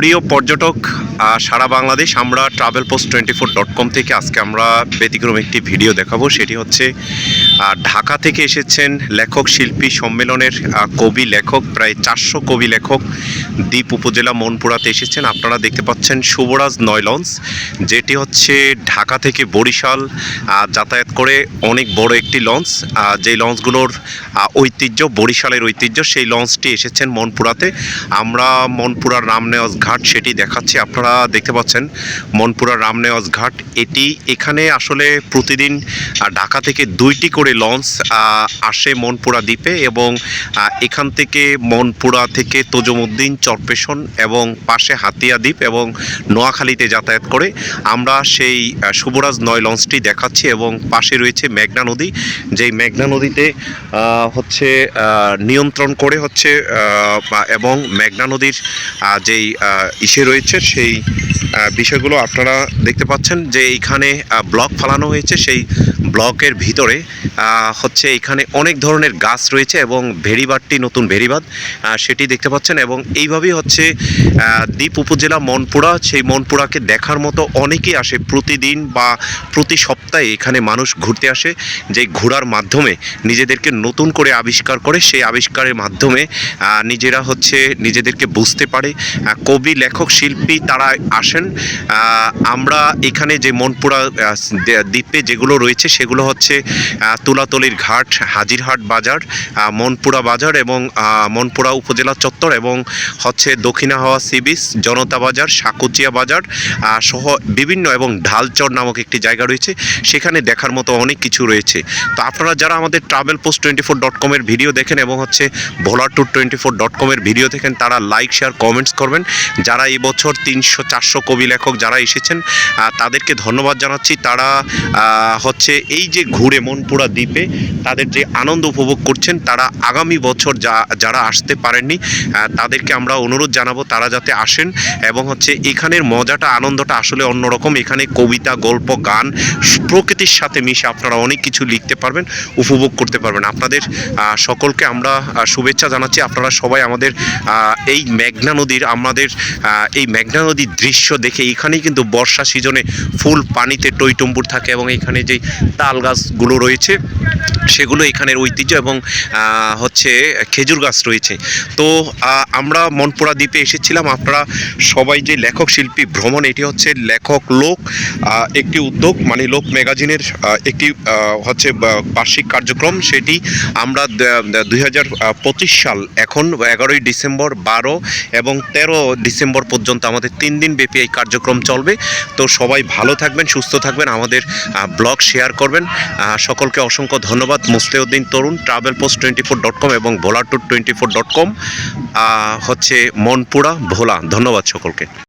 প্রিয় পর্যটক সারা বাংলাদেশ, আমরা travelpost24.com থেকে আজকে আমরা ব্যতিক্রম একটি ভিডিও দেখাবো। সেটি হচ্ছে ঢাকা থেকে এসেছেন লেখক শিল্পী সম্মেলনের কবি লেখক, প্রায় 400 কবি লেখক দ্বীপ উপজেলা মনপুরাতে এসেছেন। আপনারা দেখতে পাচ্ছেন শুভরাজ নয় লঞ্চ, যেটি হচ্ছে ঢাকা থেকে বরিশাল যাতায়াত করে অনেক বড় একটি লঞ্চ। যেই লঞ্চগুলোর ঐতিহ্য বরিশালের ঐতিহ্য, সেই লঞ্চটি এসেছেন মনপুরাতে। আমরা মনপুরার রামনেওয়াজ ঘাট সেটি দেখাচ্ছি। আপনারা দেখতে পাচ্ছেন মনপুরার রামনেওয়াজ ঘাট এটি। এখানে আসলে প্রতিদিন ঢাকা থেকে 2টি করে লঞ্চ আসে মনপুরা দ্বীপে, এবং এখান থেকে মনপুরা থেকে তজুমউদ্দিন, চরপেশন এবং পাশে হাতিয়া দ্বীপ এবং নোয়াখালীতে যাতায়াত করে। আমরা সেই শুভরাজ নয় লঞ্চটি দেখাচ্ছি, এবং পাশে রয়েছে মেঘনা নদী, যেই মেঘনা নদীতে হচ্ছে নিয়ন্ত্রণ করে হচ্ছে এবং মেঘনা নদীর যেই ইসে রয়েছে সেই বিষয়গুলো আপনারা দেখতে পাচ্ছেন। যে এইখানে ব্লক ফালানো হয়েছে, সেই ব্লকের ভিতরে হচ্ছে এখানে অনেক ধরনের গাছ রয়েছে, এবং ভেড়িবাঁধটি নতুন ভেড়িবাঁধ সেটি দেখতে পাচ্ছেন। এবং এইভাবেই হচ্ছে দ্বীপ উপজেলা মনপুরা, সেই মনপুরাকে দেখার মতো অনেকেই আসে প্রতিদিন বা প্রতি সপ্তাহে। এখানে মানুষ ঘুরতে আসে, যে ঘোরার মাধ্যমে নিজেদেরকে নতুন করে আবিষ্কার করে, সেই আবিষ্কারের মাধ্যমে নিজেরা হচ্ছে নিজেদেরকে বুঝতে পারে। কবি লেখক শিল্পী তারা আসেন। আমরা এখানে যে মনপুরা দ্বীপে যেগুলো রয়েছে সেগুলো হচ্ছে তুলাতলির ঘাট, হাজিরহাট বাজার, মনপুরা বাজার এবং মনপুরা উপজেলা চত্বর, এবং হচ্ছে দক্ষিণা হাওয়া সি বিচ, জনতা বাজার, সাকুচিয়া বাজার সহ বিভিন্ন, এবং ঢালচর নামক একটি জায়গা রয়েছে। সেখানে দেখার মতো অনেক কিছু রয়েছে। তো আপনারা যারা আমাদের travelpost24.com এর ভিডিও দেখেন এবং হচ্ছে volartour24.com এর ভিডিও দেখেন, তারা লাইক, শেয়ার, কমেন্টস করবেন। যারা এই বছর 300-400 কবি লেখক যারা এসেছেন তাদেরকে ধন্যবাদ জানাচ্ছি। তারা হচ্ছে এই যে ঘুরে মনপুরা দ্বীপে তাদের যে আনন্দ উপভোগ করছেন, তারা আগামী বছর যারা আসতে পারেননি তাদেরকে আমরা অনুরোধ জানাবো তারা যাতে আসেন। এবং হচ্ছে এখানের মজাটা, আনন্দটা আসলে অন্যরকম। এখানে কবিতা, গল্প, গান, প্রকৃতির সাথে মিশে আপনারা অনেক কিছু লিখতে পারবেন, উপভোগ করতে পারবেন। আপনাদের সকলকে আমরা শুভেচ্ছা জানাচ্ছি। আপনারা সবাই আমাদের এই মেঘনা নদীর, আমাদের এই মেঘনা নদীর দৃশ্য দেখে, এখানেই কিন্তু বর্ষা সিজনে ফুল পানিতে টইটুম্বুর থাকে, এবং এখানে যে তাল গাছগুলো রয়েছে সেগুলো এখানের ঐতিহ্য, এবং হচ্ছে খেজুর গাছ রয়েছে। তো আমরা মনপুরা দ্বীপে এসেছিলাম। আপনারা সবাই যে লেখক শিল্পী ভ্রমণ, এটি হচ্ছে লেখক লোক একটি উদ্যোগ, মানে লোক ম্যাগাজিনের একটি হচ্ছে বার্ষিক কার্যক্রম। সেটি আমরা 2025 সাল, এখন 11ই ডিসেম্বর, 12 এবং 13 ডিসেম্বর পর্যন্ত আমাদের 3 দিন ব্যাপী এই কার্যক্রম চলবে। তো সবাই ভালো থাকবেন, সুস্থ থাকবেন, আমাদের ব্লগ শেয়ার করবেন। সকলকে অসংখ্য ধন্যবাদ। মুস্তাউদ্দিন তরুণ, travelpost24.com এবং volartour24.com হচ্ছে মনপুরা ভোলা। ধন্যবাদ সকলকে।